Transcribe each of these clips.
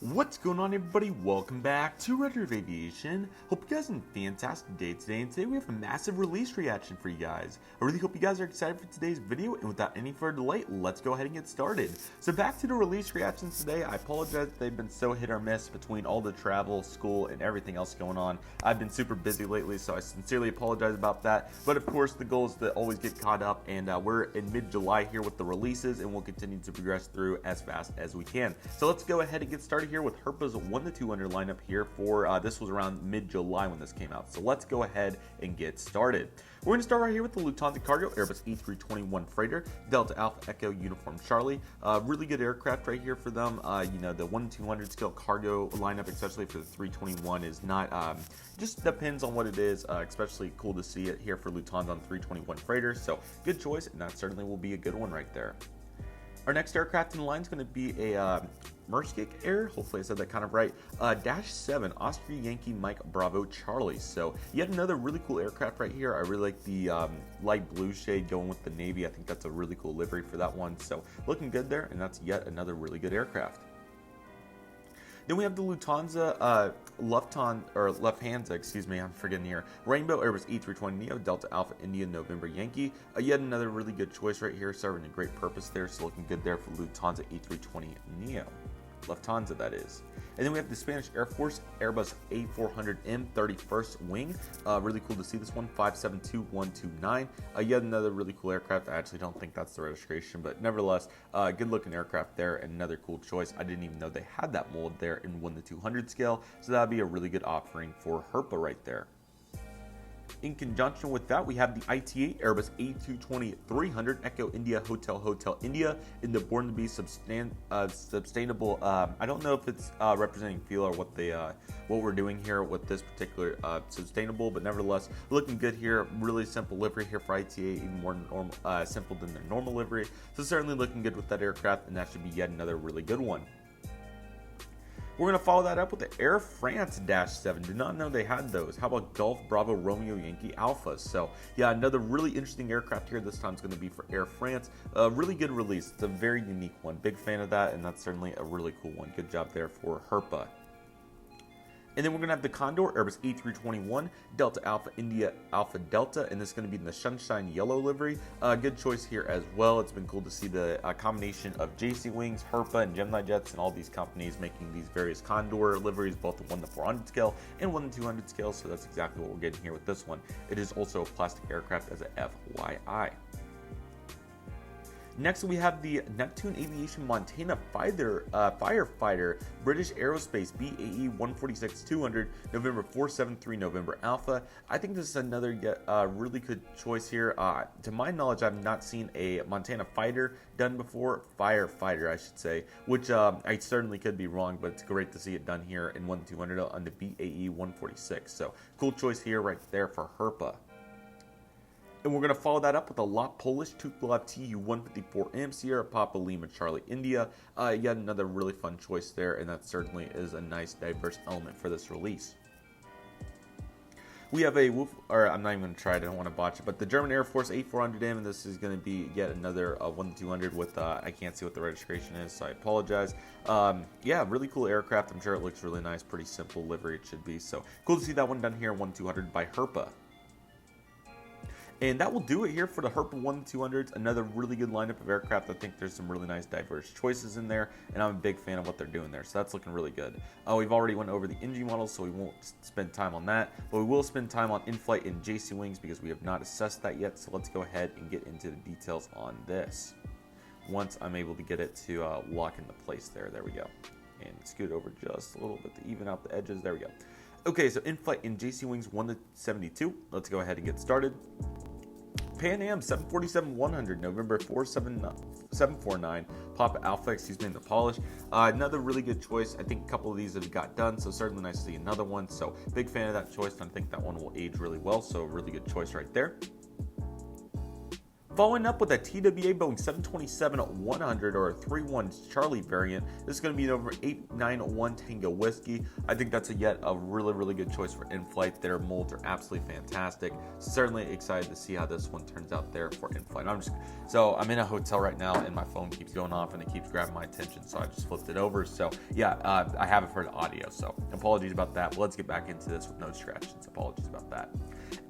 What's going on, everybody? Welcome back to Redriveraviation. Hope you guys are having a fantastic day today, and today we have a massive release reaction for you guys. I really hope you guys are excited for today's video, and without any further delay, let's go ahead and get started. So back to the release reactions today. I apologize that they've been so hit or miss between all the travel, school, and everything else going on. I've been super busy lately, so I sincerely apologize about that. But of course, the goal is to always get caught up, and we're in mid-July here with the releases, and we'll continue to progress through as fast as we can. So let's go ahead and get started here with Herpa's 1-200 lineup here for this was around mid-July when this came out. So let's go ahead and get started. We're going to start right here with the Lufthansa Cargo Airbus A321 Freighter, Delta Alpha Echo Uniform Charlie. Really good aircraft right here for them. You know, the 1-200 scale cargo lineup, especially for the 321, is not, just depends on what it is, especially cool to see it here for Lufthansa on 321 Freighter. So good choice, and that certainly will be a good one right there. Our next aircraft in the line is going to be a Merskik Air, hopefully I said that kind of right, Dash 7, Austria Yankee Mike Bravo Charlie. So yet another really cool aircraft right here. I really like the light blue shade going with the navy. I think that's a really cool livery for that one. So looking good there, and that's yet another really good aircraft. Then we have the Lufthansa, Lufthansa, excuse me, I'm forgetting here. Rainbow Airbus A320neo, Delta Alpha India November Yankee. Yet another really good choice right here, serving a great purpose there. So looking good there for Lufthansa A320neo. Lufthansa, that is. And then we have the Spanish Air Force Airbus A400M 31st Wing. Really cool to see this one, 572129. Yet another really cool aircraft. I actually don't think that's the registration, but nevertheless, good looking aircraft there, and another cool choice. I didn't even know they had that mold there in 1-200 scale, so that would be a really good offering for Herpa right there. In conjunction with that, we have the ITA Airbus A220-300 Echo India Hotel India in the Born to Be Sustainable. I don't know if it's representing feel or what we're doing here with this particular sustainable, but nevertheless, looking good here. Really simple livery here for ITA, even more normal, simple than their normal livery. So certainly looking good with that aircraft, and that should be yet another really good one. We're going to follow that up with the Air France Dash 7. Did not know they had those. How about Golf Bravo Romeo Yankee Alpha? So yeah, another really interesting aircraft here. This time it's going to be for Air France. Really good release. It's a very unique one. Big fan of that, and that's certainly a really cool one. Good job there for Herpa. And then we're going to have the Condor Airbus A321 Delta Alpha India Alpha Delta, and this is going to be in the Sunshine Yellow livery. Good choice here as well. It's been cool to see the combination of JC Wings, Herpa, and Gemini Jets, and all these companies making these various Condor liveries, both the 1-400 scale and 1-200 scale. So that's exactly what we're getting here with this one. It is also a plastic aircraft as a FYI. Next, we have the Neptune Aviation Montana Firefighter British Aerospace BAE 146-200 November 473 November Alpha. I think this is another really good choice here. To my knowledge, I've not seen a Montana fighter done before. Firefighter, I should say, which I certainly could be wrong, but it's great to see it done here in 1-200 on the BAE 146. So cool choice here right there for Herpa. And we're going to follow that up with a lot Polish Tupolev Tu-154M Sierra Papa Lima Charlie India. Yet another really fun choice there, and that certainly is a nice diverse element for this release. We have a I'm not even going to try it, I don't want to botch it, but the German Air Force A400M, and this is going to be yet another 1-200 with, I can't see what the registration is, so I apologize. Yeah, really cool aircraft. I'm sure it looks really nice, pretty simple livery it should be. So cool to see that one done here in 1-200 by Herpa. And that will do it here for the Herpa 1-200s. Another really good lineup of aircraft. I think there's some really nice diverse choices in there, and I'm a big fan of what they're doing there. So that's looking really good. We've already went over the NG models, so we won't spend time on that. But we will spend time on InFlight and JC Wings because we have not assessed that yet. So let's go ahead and get into the details on this. Once I'm able to get it to lock into place there. There we go. And scoot over just a little bit to even out the edges. There we go. Okay, so InFlight and JC Wings 1-72. Let's go ahead and get started. Pan Am 747-100 November 749 Papa Alpha, in the polish. Another really good choice. I think a couple of these have got done, so certainly nice to see another one. So big fan of that choice, and I think that one will age really well. So really good choice right there. Following up with a TWA Boeing 727-100 or a 3-1 Charlie variant, this is going to be over 891 Tango Whiskey. I think that's yet a really good choice for in-flight. Their molds are absolutely fantastic. Certainly excited to see how this one turns out there for in-flight. I'm in a hotel right now and my phone keeps going off and it keeps grabbing my attention, so I just flipped it over. So yeah, I haven't heard audio, so apologies about that. But let's get back into this with no distractions. Apologies about that.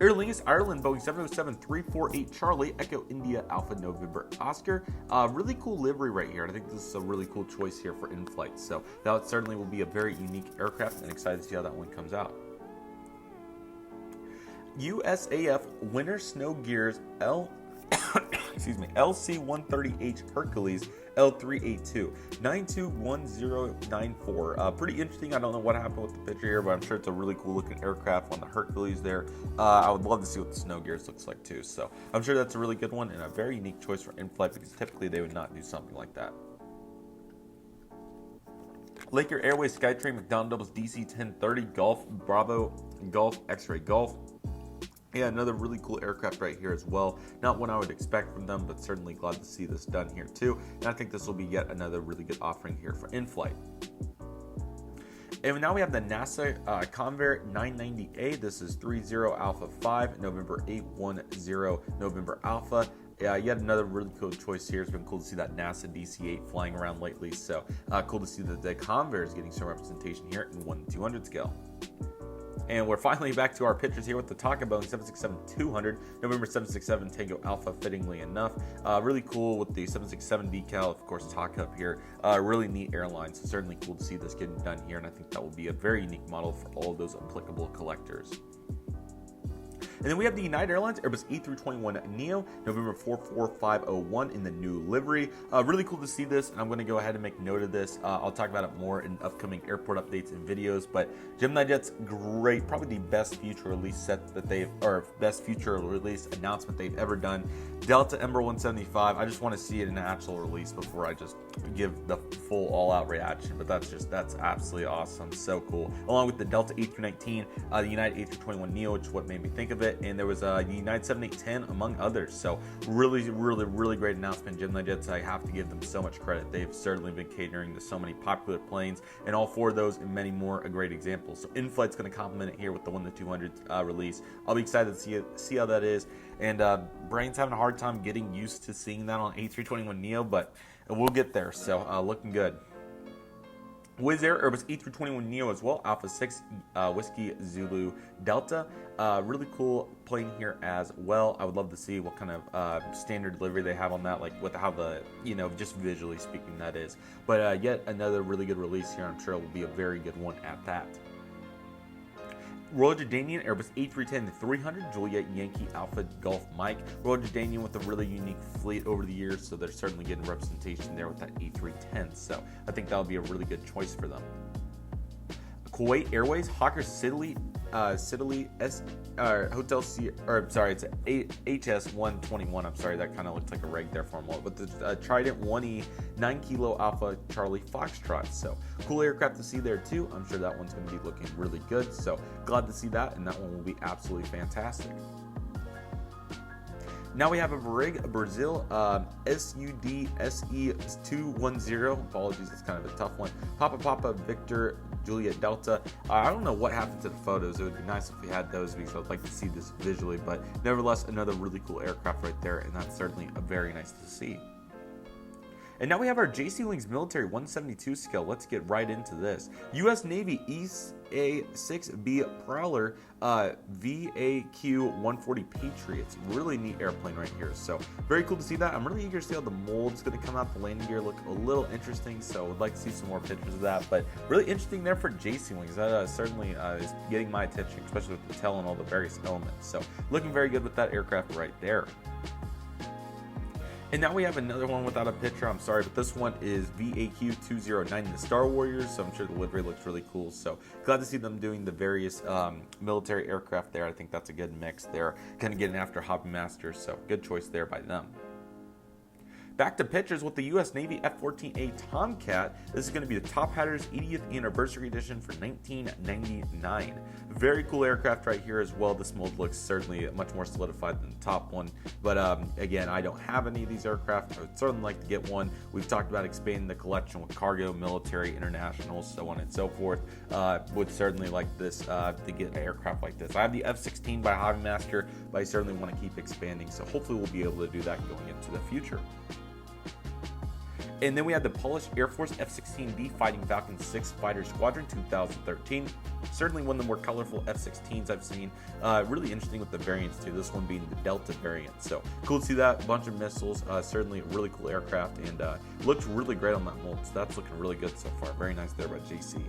Aer Lingus Ireland Boeing 707-348 Charlie Echo India Alpha November Oscar. Really cool livery right here. I think this is a really cool choice here for in-flight. So that certainly will be a very unique aircraft, and excited to see how that one comes out. USAF Winter Snow Gears LC-130H Hercules L382 921094. Pretty interesting. I don't know what happened with the picture here, but I'm sure it's a really cool looking aircraft on the Hercules there. I would love to see what the snow gears looks like too. So I'm sure that's a really good one and a very unique choice for in-flight, because typically they would not do something like that. Laker Airways Skytrain McDonnell DC-1030 Golf Bravo Golf X-Ray Golf. Yeah, another really cool aircraft right here as well. Not one I would expect from them, but certainly glad to see this done here too. And I think this will be yet another really good offering here for in-flight. And now we have the NASA Convair 990A. This is 30 Alpha 5, November 810 November Alpha. Yet another really cool choice here. It's been cool to see that NASA DC-8 flying around lately. So cool to see that the Convair is getting some representation here in 1/200 scale. And we're finally back to our pictures here with the Taka Boeing 767-200, November 767 Tango Alpha, fittingly enough. Really cool with the 767 decal, of course, Taka up here. Really neat airline, so certainly cool to see this getting done here, and I think that will be a very unique model for all of those applicable collectors. And then we have the United Airlines Airbus A321neo, November 44501 in the new livery. Really cool to see this, and I'm going to go ahead and make note of this. I'll talk about it more in upcoming airport updates and videos, but Gemini Jet's great, probably the best future release set that best future release announcement they've ever done. Delta Ember 175, I just want to see it in an actual release before I just give the full all-out reaction, but that's absolutely awesome, so cool. Along with the Delta A319, the United A321neo, which is what made me think of it, and there was a United 7810 among others. So really great announcement. Gemini Jets, I have to give them so much credit. They've certainly been catering to so many popular planes, and all four of those and many more are great examples. So in-flight's going to complement it here with the 1-200 release. I'll be excited to see how that is, and brain's having a hard time getting used to seeing that on A321neo, but we'll get there. So looking good. Wizz Air Airbus A321neo as well, Alpha 6 Whiskey Zulu Delta. Really cool plane here as well. I would love to see what kind of standard delivery they have on that, like with how the, just visually speaking that is. But yet another really good release here. I'm sure it will be a very good one at that. Royal Jordanian Airbus A310-300 Juliet Yankee Alpha Golf Mike. Royal Jordanian with a really unique fleet over the years, so they're certainly getting representation there with that A310. So I think that'll be a really good choice for them. Kuwait Airways Hawker Siddeley Hotel C, or sorry, it's HS121. I'm sorry, that kind of looked like a reg there for a moment. But the Trident 1E 9 Kilo Alpha Charlie Foxtrot. So cool aircraft to see there too. I'm sure that one's going to be looking really good. So glad to see that, and that one will be absolutely fantastic. Now we have a Varig Brazil SUD SE210. Apologies, it's kind of a tough one. Papa Victor Juliet Delta. I don't know what happened to the photos. It would be nice if we had those, because I'd like to see this visually. But nevertheless, another really cool aircraft right there, and that's certainly very nice to see. And now we have our JC Wings Military 172 scale. Let's get right into this. U.S. Navy EA-6B Prowler VAQ-140 Patriots. Really neat airplane right here. So very cool to see that. I'm really eager to see how the mold's going to come out. The landing gear look a little interesting, so would like to see some more pictures of that. But really interesting there for JC Wings. That certainly is getting my attention, especially with the tail and all the various elements. So looking very good with that aircraft right there. And now we have another one without a picture. I'm sorry, but this one is VAQ-209, the Star Warriors. So I'm sure the livery looks really cool. So glad to see them doing the various military aircraft there. I think that's a good mix there. Kind of getting after Hobby Masters. So good choice there by them. Back to pictures with the U.S. Navy F-14A Tomcat. This is going to be the Top Hatter's 80th Anniversary Edition for 1999. Very cool aircraft right here as well. This mold looks certainly much more solidified than the top one. But again, I don't have any of these aircraft. I would certainly like to get one. We've talked about expanding the collection with cargo, military, international, so on and so forth. Would certainly like this to get an aircraft like this. I have the F-16 by Hobbymaster, but I certainly want to keep expanding. So hopefully we'll be able to do that going into the future. And then we have the Polish Air Force F-16B Fighting Falcon 6 Fighter Squadron 2013. Certainly one of the more colorful F-16s I've seen. Really interesting with the variants too, this one being the Delta variant. So cool to see that, bunch of missiles, certainly a really cool aircraft, and looks really great on that mold. So that's looking really good so far. Very nice there by JC.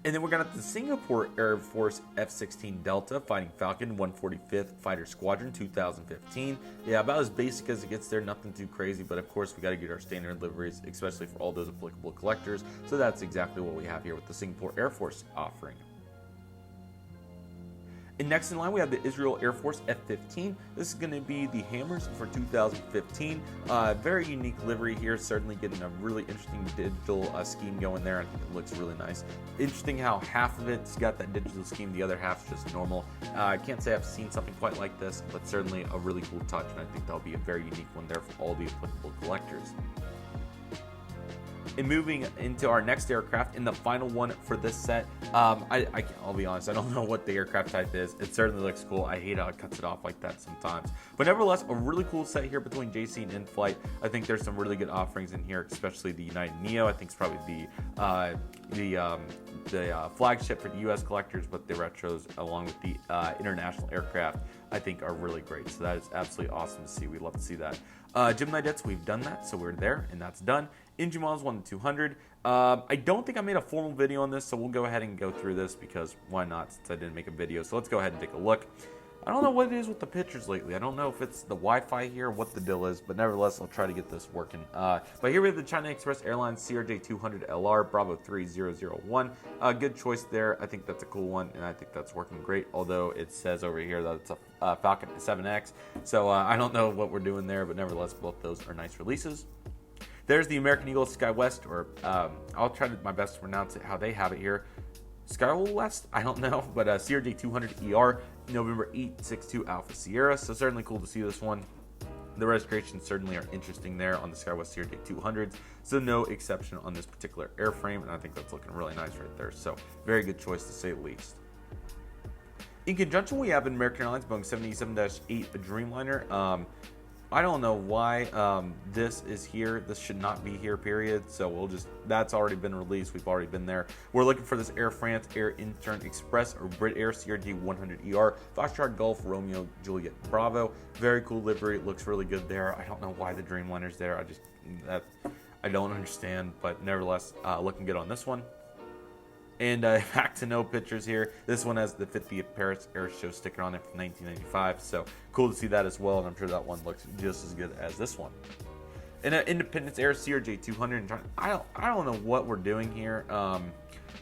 And then we're going to have the Singapore Air Force F-16 Delta Fighting Falcon 145th Fighter Squadron 2015. Yeah, about as basic as it gets there, nothing too crazy, but of course we got to get our standard liveries, especially for all those applicable collectors. So that's exactly what we have here with the Singapore Air Force offering. And next in line, we have the Israel Air Force F-15. This is going to be the Hammers for 2015. Very unique livery here, certainly getting a really interesting digital scheme going there. I think it looks really nice. Interesting how half of it's got that digital scheme, the other half's just normal. I can't say I've seen something quite like this, but certainly a really cool touch, and I think that'll be a very unique one there for all the applicable collectors. And moving into our next aircraft, and the final one for this set, I'll be honest, I don't know what the aircraft type is. It certainly looks cool. I hate how it cuts it off like that sometimes. But nevertheless, a really cool set here between JC and InFlight. I think there's some really good offerings in here, especially the United Neo. I think it's probably the flagship for the U.S. collectors, but the retros along with the international aircraft I think are really great. So that is absolutely awesome to see. We love to see that. Gemini jets, we've done that, so we're there, and that's done. Engine models 1 to 200. I don't think I made a formal video on this, so we'll go ahead and go through this because why not, since I didn't make a video. So let's go ahead and take a look. I don't know what it is with the pictures lately. I don't know if it's the Wi-Fi here, what the deal is, but nevertheless, I'll try to get this working. But here we have the China Express Airlines CRJ200LR Bravo 3001. Good choice there. I think that's a cool one, and I think that's working great, although it says over here that it's a Falcon 7X. So I don't know what we're doing there, but nevertheless, both those are nice releases. There's the American Eagle Sky West, or I'll try my best to pronounce it how they have it here. Sky West? I don't know, but CRJ200ER, November 862 Alpha Sierra. So certainly cool to see this one. The registrations certainly are interesting there on the SkyWest CRJ200s, so no exception on this particular airframe, and I think that's looking really nice right there. So very good choice to say the least. In conjunction, we have an American Airlines Boeing 787-8 Dreamliner. I don't know why this is here. This should not be here, period. So we'll just, that's already been released. We've already been there. We're looking for this Air France Air Interne Express or Brit Air CRJ100ER Foxtrot Golf Romeo Juliet Bravo. Very cool livery. It looks really good there. I don't know why the Dreamliner's there. I don't understand, but nevertheless, looking good on this one. And back to no pictures here. This one has the 50th Paris Air Show sticker on it from 1995. So cool to see that as well. And I'm sure that one looks just as good as this one. And Independence Air CRJ200. I don't know what we're doing here.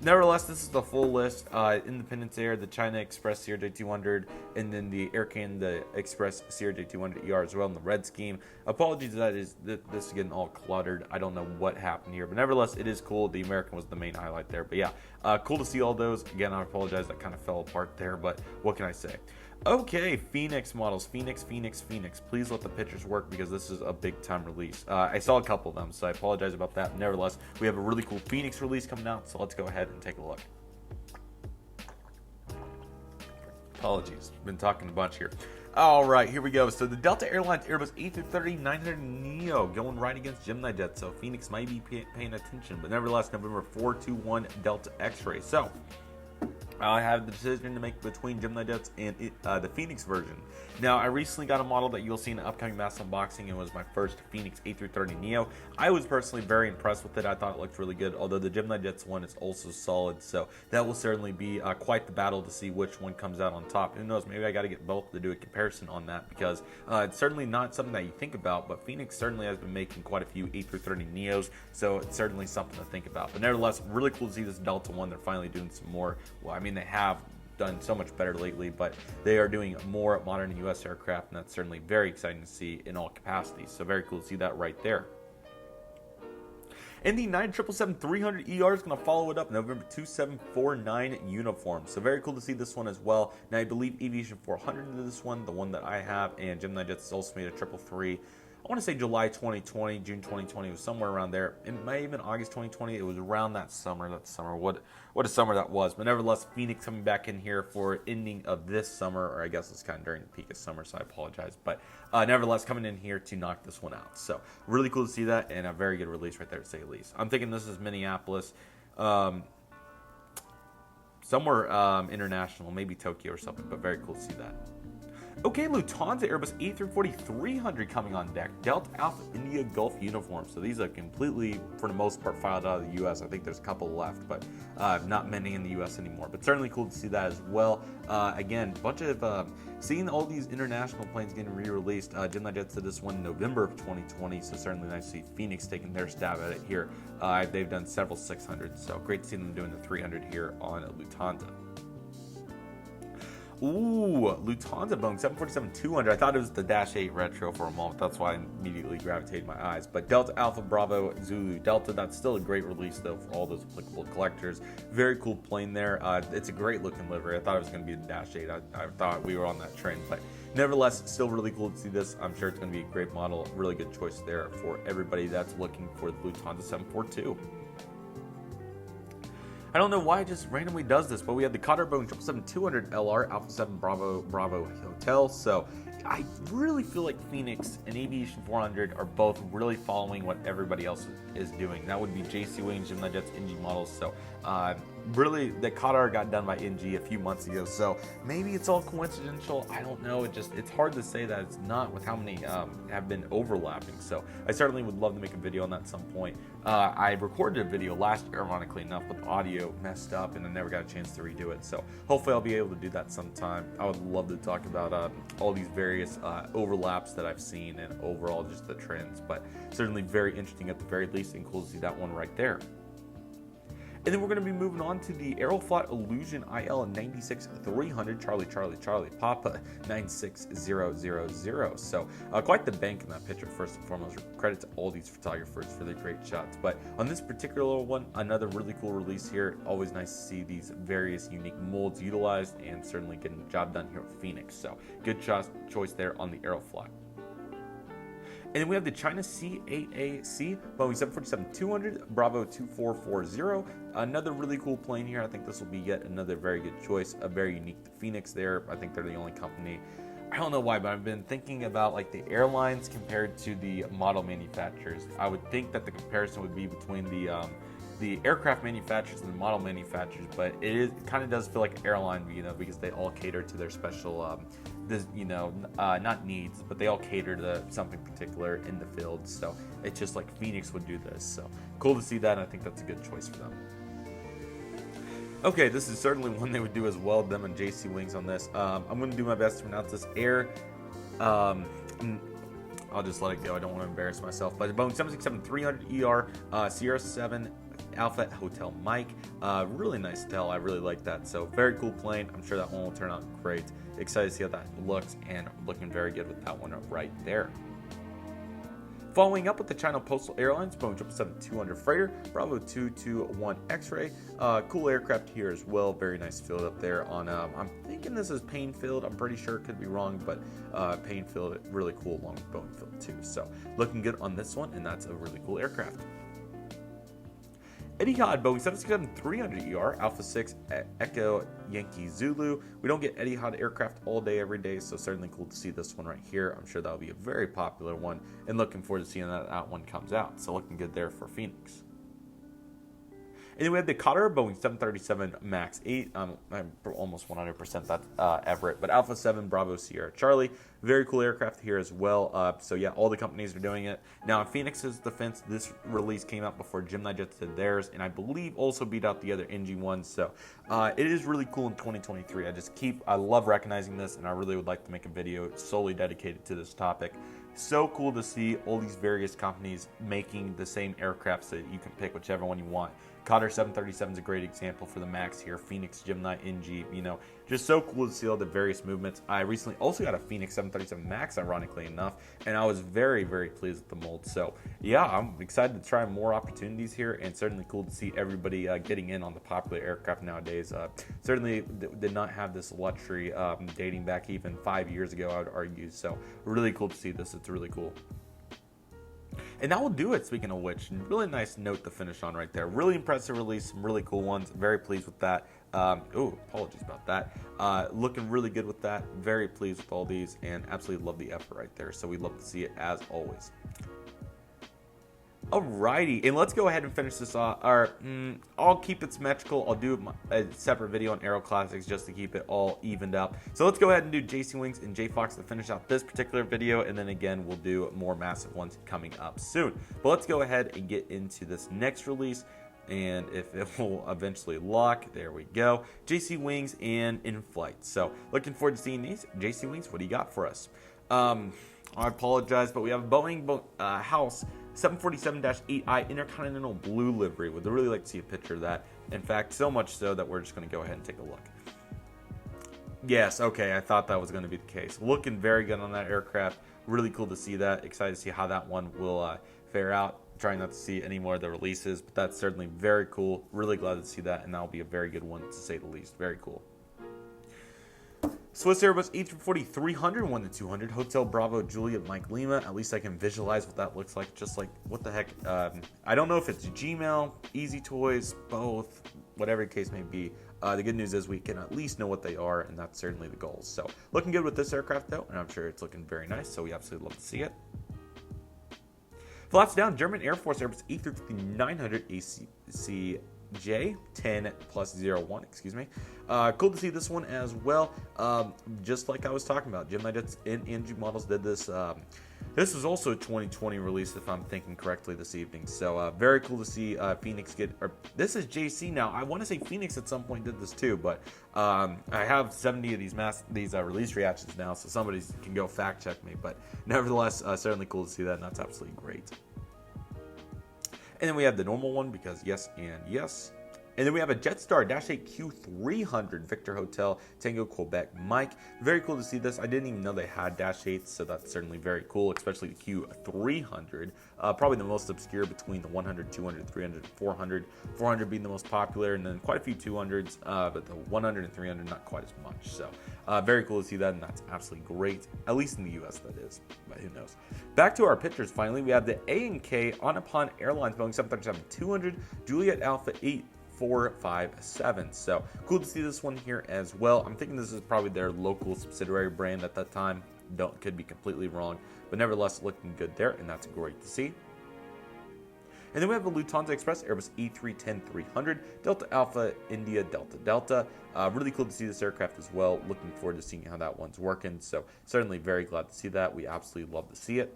Nevertheless, this is the full list. Independence Air, the China Express CRJ200, and then the Air Canada Express CRJ200ER as well in the red scheme. Apologies that this is getting all cluttered. I don't know what happened here, but nevertheless, it is cool. The American was the main highlight there. But yeah, cool to see all those. Again, I apologize that kind of fell apart there, but what can I say? Okay, Phoenix models. Phoenix. Please let the pictures work because this is a big time release. I saw a couple of them, so I apologize about that. Nevertheless, we have a really cool Phoenix release coming out, so let's go ahead and take a look. Apologies, been talking a bunch here. All right, here we go. So the Delta Airlines Airbus A330-900 Neo going right against Gemini jets. So Phoenix might be paying attention, but nevertheless, November 421 Delta X-ray. So I have the decision to make between Gemini jets and the Phoenix version. Now, I recently got a model that you'll see in an upcoming mass unboxing. It was my first Phoenix A330 Neo. I was personally very impressed with it. I thought it looked really good, although the Gemini jets one is also solid. So that will certainly be quite the battle to see which one comes out on top. Who knows, maybe I got to get both to do a comparison on that because it's certainly not something that you think about, but Phoenix certainly has been making quite a few A330 Neos, so it's certainly something to think about. But nevertheless, really cool to see this Delta one. They're finally doing some more. Well, I mean, they have done so much better lately, but they are doing more modern U.S. aircraft, and that's certainly very exciting to see in all capacities. So very cool to see that right there. And the 777-300ER is going to follow it up, November 2749 uniform. So very cool to see this one as well. Now I believe Aviation 400 to this one, the one that I have, and Gemini Jets is also made a 333. I want to say July 2020, June 2020, was somewhere around there. It may have been August 2020. It was around that summer. What a summer that was. But nevertheless, Phoenix coming back in here for ending of this summer, or I guess it's kind of during the peak of summer, so I apologize. But nevertheless, coming in here to knock this one out. So really cool to see that, and a very good release right there, to say the least. I'm thinking this is Minneapolis, somewhere international, maybe Tokyo or something, but very cool to see that. Okay, Lufthansa Airbus A340-300 coming on deck. Delta Alpha India Gulf uniform. So these are completely, for the most part, filed out of the U.S. I think there's a couple left, but not many in the U.S. anymore. But certainly cool to see that as well. Again, bunch of seeing all these international planes getting re-released. Gemini Jets did this one in November of 2020, so certainly nice to see Phoenix taking their stab at it here. They've done several 600s, so great to see them doing the 300 here on Lufthansa. Ooh, Lufthansa Boeing 747-200. I thought it was the Dash 8 Retro for a moment. That's why I immediately gravitated my eyes. But Delta Alpha Bravo Zulu Delta, that's still a great release, though, for all those applicable collectors. Very cool plane there. It's a great looking livery. I thought it was going to be the Dash 8. I thought we were on that train. But nevertheless, still really cool to see this. I'm sure it's going to be a great model. Really good choice there for everybody that's looking for the Lufthansa 742. I don't know why it just randomly does this, but we have the Qatar Boeing 777-200 LR Alpha 7 Bravo Hotel. So I really feel like Phoenix and Aviation 400 are both really following what everybody else is doing. That would be JC Wings, Gemini Jets, NG models. So really, the Qatar got done by NG a few months ago. So maybe it's all coincidental. I don't know. It's hard to say that it's not with how many have been overlapping. So I certainly would love to make a video on that at some point. I recorded a video last year, ironically enough, but the audio messed up and I never got a chance to redo it. So hopefully I'll be able to do that sometime. I would love to talk about all these various overlaps that I've seen and overall just the trends. But certainly very interesting at the very least, and cool to see that one right there. And then we're going to be moving on to the Aeroflot Illusion IL 96-300 Charlie Papa 96000. So quite the bank in that picture, first and foremost. Credit to all these photographers for their great shots. But on this particular one, another really cool release here. Always nice to see these various unique molds utilized and certainly getting the job done here at Phoenix. So good choice there on the Aeroflot. And then we have the China CAAC Boeing 747-200 Bravo 2440. Another really cool plane here. I think this will be yet another very good choice. A very unique to Phoenix there. I think they're the only company. I don't know why, but I've been thinking about like the airlines compared to the model manufacturers. I would think that the comparison would be between the aircraft manufacturers and the model manufacturers, but it kind of does feel like an airline, because they all cater to their special, not needs, but they all cater to something particular in the field. So it's just like Phoenix would do this. So cool to see that, and I think that's a good choice for them. Okay, this is certainly one they would do as well, them and JC Wings on this. I'm going to do my best to pronounce this Air. I'll just let it go. I don't want to embarrass myself. But the Boeing 767-300ER Sierra 7 Alpha Hotel Mike. Really nice tell. I really like that. So very cool plane. I'm sure that one will turn out great. Excited to see how that looks, and looking very good with that one right there. Following up with the China Postal Airlines Boeing 777-200 Freighter Bravo 221 X-Ray. Cool aircraft here as well. Very nice field up there on, I'm thinking this is paint filled. I'm pretty sure, it could be wrong, but paint filled, really cool along with Boeing filled too. So looking good on this one, and that's a really cool aircraft. Etihad Boeing 767-300ER Alpha 6 Echo Yankee Zulu. We don't get Etihad aircraft all day, every day, so certainly cool to see this one right here. I'm sure that'll be a very popular one, and looking forward to seeing that one comes out. So looking good there for Phoenix. And then we have the Qatar Boeing 737 MAX 8. I'm almost 100% that's Everett, but Alpha 7 Bravo Sierra Charlie. Very cool aircraft here as well. So yeah, all the companies are doing it. Now in Phoenix's defense, this release came out before Gemini Jets did theirs, and I believe also beat out the other NG ones. So it is really cool in 2023. I love recognizing this, and I really would like to make a video solely dedicated to this topic. So cool to see all these various companies making the same aircraft so that you can pick whichever one you want. Cotter 737 is a great example for the Max here. Phoenix, Gemini, NG, you know, just so cool to see all the various movements. I recently also got a Phoenix 737 Max, ironically enough, and I was very, very pleased with the mold. So yeah, I'm excited to try more opportunities here, and certainly cool to see everybody getting in on the popular aircraft nowadays. Certainly did not have this luxury dating back even 5 years ago, I would argue. So really cool to see this. It's really cool. And that will do it, speaking of which. Really nice note to finish on right there. Really impressive release, some really cool ones. Very pleased with that. Apologies about that. Looking really good with that. Very pleased with all these, and absolutely love the effort right there. So we love to see it as always. Alrighty, and let's go ahead and finish this off. I'll keep it symmetrical. I'll do a separate video on Aero Classics just to keep it all evened up. So let's go ahead and do JC Wings and JFox to finish out this particular video, and then again we'll do more massive ones coming up soon. But let's go ahead and get into this next release, and if it will eventually lock, there we go. JC Wings and InFlight. So looking forward to seeing these. JC Wings, what do you got for us? I apologize, but we have a Boeing House 747-8i Intercontinental Blue livery. Would really like to see a picture of that. In fact, so much so that we're just going to go ahead and take a look. Yes, okay, I thought that was going to be the case. Looking very good on that aircraft. Really cool to see that. Excited to see how that one will fare out. Trying not to see any more of the releases, but that's certainly very cool. Really glad to see that, and that'll be a very good one to say the least. Very cool. Swiss Airbus A340-300, 1-200, Hotel Bravo Juliet Mike Lima. At least I can visualize what that looks like. Just like, what the heck? I don't know if it's Gmail, Easy Toys, both, whatever the case may be. The good news is we can at least know what they are, and that's certainly the goal. So looking good with this aircraft, though, and I'm sure it's looking very nice, so we absolutely love to see it. Flaps down, German Air Force Airbus A350-900 ACJ 10+01, excuse me. Cool to see this one as well. Just like I was talking about, Gemini Jets and NG models did this. This was also a 2020 release, if I'm thinking correctly this evening. So very cool to see Phoenix get. Or this is JC now. I want to say Phoenix at some point did this too, but I have 70 of these release reactions now, so somebody can go fact check me. But nevertheless, certainly cool to see that, and that's absolutely great. And then we have the normal one because yes and yes. And then we have a Jetstar -8 Q300 Victor Hotel Tango Quebec Mike. Very cool to see this. I didn't even know they had -8s, so that's certainly very cool, especially the Q300. Probably the most obscure between the 100, 200, 300, 400. 400 being the most popular, and then quite a few 200s, but the 100 and 300 not quite as much. So very cool to see that, and that's absolutely great, at least in the US that is, but who knows. Back to our pictures finally. We have the A&K Onapon Airlines Boeing 737-200 Juliet Alpha 8457. So cool to see this one here as well. I'm thinking this is probably their local subsidiary brand at that time. Could be completely wrong, but nevertheless looking good there, and that's great to see. And then we have the Lufthansa Express Airbus E310-300 Delta Alpha India Delta Delta. Really cool to see this aircraft as well. Looking forward to seeing how that one's working. So certainly very glad to see that. We absolutely love to see it.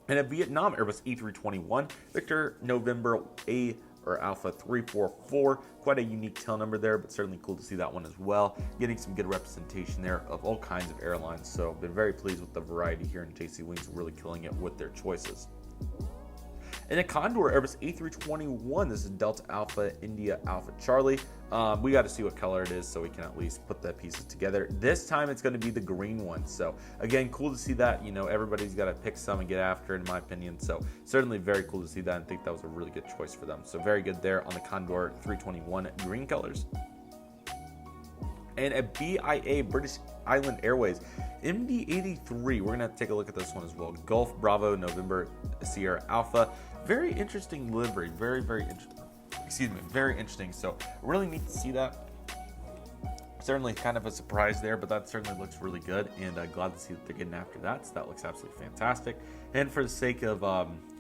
And a Vietnam Airbus E321 Victor November Alpha 344. Quite a unique tail number there, but certainly cool to see that one as well. Getting some good representation there of all kinds of airlines. So been very pleased with the variety here, and JC Wings really killing it with their choices. And a Condor Airbus A321. This is Delta Alpha India Alpha Charlie. We got to see what color it is so we can at least put the pieces together. This time it's going to be the green one. So again, cool to see that. You know, everybody's got to pick some and get after, in my opinion. So certainly very cool to see that, and think that was a really good choice for them. So very good there on the Condor 321 green colors. And a BIA British Island Airways MD-83. We're going to have to take a look at this one as well. Golf Bravo November Sierra Alpha. Very interesting livery. Very, very interesting. Excuse me. Very interesting. So really neat to see that. Certainly kind of a surprise there, but that certainly looks really good, and glad to see that they're getting after that. So that looks absolutely fantastic. And for the sake of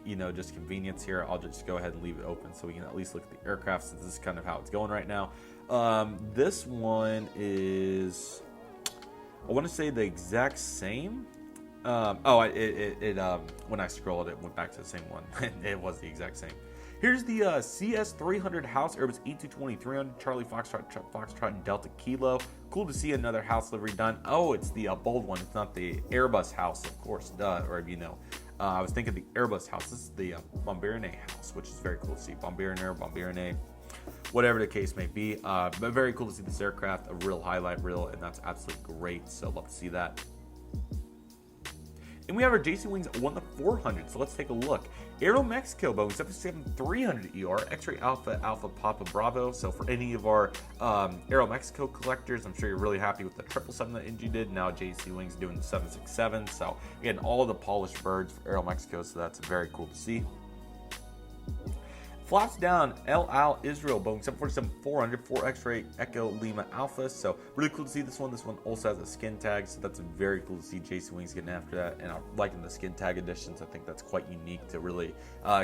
you know, just convenience here, I'll just go ahead and leave it open so we can at least look at the aircraft, since this is kind of how it's going right now. This one is, I want to say the exact same. When I scrolled, it went back to the same one. It was the exact same. Here's the CS300 House Airbus E220-300 Charlie Foxtrot Delta Kilo. Cool to see another house livery done. Oh, it's the bold one. It's not the Airbus house, of course, or you know. I was thinking the Airbus house. This is the Bombardier house, which is very cool to see. Bombardier, whatever the case may be. But very cool to see this aircraft, a real highlight reel, and that's absolutely great. So love to see that. And we have our JC Wings 1-400, so let's take a look. Aero Mexico, Boeing 767-300ER, X-Ray Alpha, Alpha Papa Bravo. So for any of our Aero Mexico collectors, I'm sure you're really happy with the 777 that NG did. Now JC Wings doing the 767. So again, all the polished birds for Aero Mexico, so that's very cool to see. Flaps down, El Al Israel, Boeing 747-400, 4 X-Ray Echo Lima Alpha. So really cool to see this one. This one also has a skin tag, so that's very cool to see JC Wings getting after that. And I'm liking the skin tag additions. I think that's quite unique to really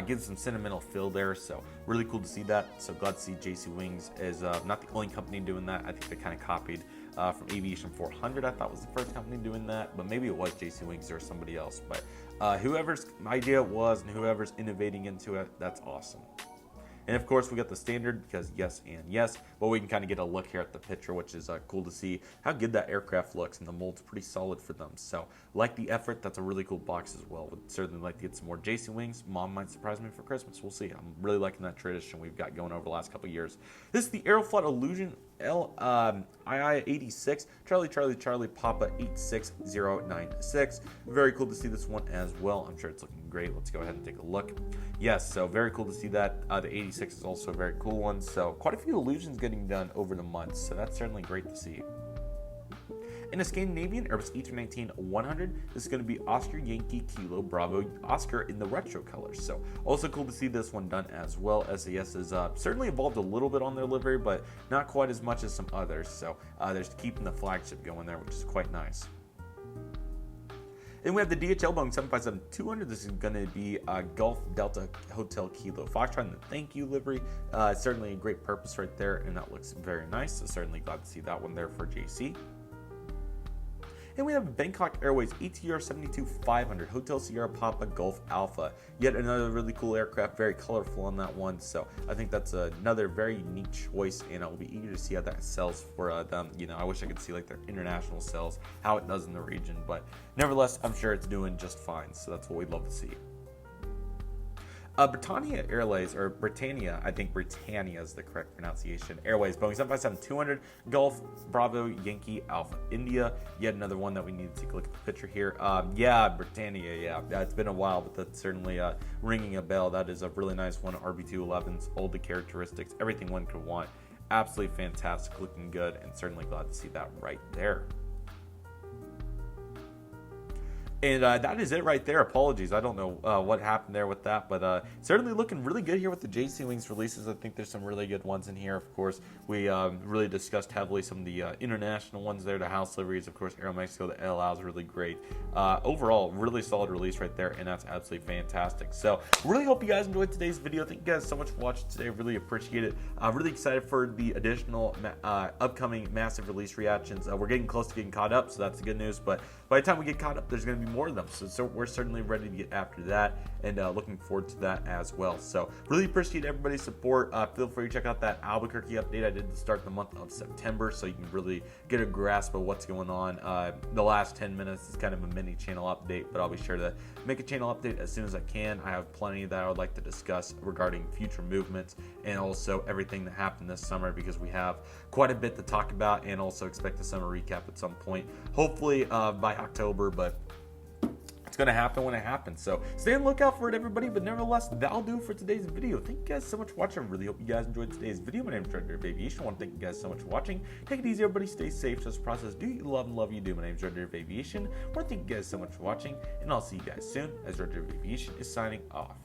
give some sentimental feel there. So really cool to see that. So glad to see JC Wings is not the only company doing that. I think they kind of copied from Aviation 400. I thought was the first company doing that, but maybe it was JC Wings or somebody else. But whoever's idea it was and whoever's innovating into it, that's awesome. And of course, we got the standard because yes and yes, but we can kind of get a look here at the picture, which is cool to see how good that aircraft looks, and the mold's pretty solid for them. So, like the effort, that's a really cool box as well. Would certainly like to get some more JC Wings. Mom might surprise me for Christmas. We'll see. I'm really liking that tradition we've got going over the last couple of years. This is the Aeroflot Illusion II-86, Charlie Papa 86096. Very cool to see this one as well. I'm sure it's looking great. Let's go ahead and take a look. Yes, so very cool to see that. The 86 is also a very cool one. So quite a few illusions getting done over the months. So that's certainly great to see. In a Scandinavian Airbus A319-100, this is going to be Oscar Yankee Kilo Bravo Oscar in the retro colors. So also cool to see this one done as well. SAS has certainly evolved a little bit on their livery, but not quite as much as some others. So there's keeping the flagship going there, which is quite nice. And we have the DHL Boeing 757-200. This is going to be Gulf Delta Hotel Kilo Foxtrot in the thank you livery. Certainly a great purpose right there, and that looks very nice. So certainly glad to see that one there for JC. And we have Bangkok Airways ATR 72-500 Hotel Sierra Papa Golf Alpha. Yet another really cool aircraft, very colorful on that one. So I think that's another very unique choice, and I'll be eager to see how that sells for them. You know, I wish I could see like their international sales, how it does in the region, but nevertheless, I'm sure it's doing just fine. So that's what we'd love to see. Britannia Airways, or Britannia, I think Britannia is the correct pronunciation. Airways, Boeing 757-200, Golf, Bravo, Yankee, Alpha, India. Yet another one that we need to take a look at the picture here. Yeah, Britannia, yeah. It's been a while, but that's certainly ringing a bell. That is a really nice one. RB211s, all the characteristics, everything one could want. Absolutely fantastic, looking good, and certainly glad to see that right there. And that is it right there. Apologies. I don't know what happened there with that, but certainly looking really good here with the JC Wings releases. I think there's some really good ones in here. Of course, we really discussed heavily some of the international ones there, the house liveries. Of course, Aero Mexico, the LL is really great. Overall, really solid release right there, and that's absolutely fantastic. So, really hope you guys enjoyed today's video. Thank you guys so much for watching today. Really appreciate it. I'm really excited for the additional upcoming massive release reactions. We're getting close to getting caught up, so that's the good news. But by the time we get caught up, there's going to be more of them, so we're certainly ready to get after that, and looking forward to that as well. So really appreciate everybody's support. Feel free to check out that Albuquerque update I did to start the month of September, so you can really get a grasp of what's going on. The last 10 minutes is kind of a mini channel update, but I'll be sure to make a channel update as soon as I can. I have plenty that I would like to discuss regarding future movements and also everything that happened this summer, because we have quite a bit to talk about, and also expect a summer recap at some point, hopefully by October, but it's going to happen when it happens. So stay on the lookout for it, everybody. But nevertheless, that'll do for today's video. Thank you guys so much for watching. I really hope you guys enjoyed today's video. My name is Redriveraviation. I want to thank you guys so much for watching. Take it easy, everybody. Stay safe. Just process. Do you love and love you do. My name is Redriveraviation. I want to thank you guys so much for watching, and I'll see you guys soon as Redriveraviation is signing off.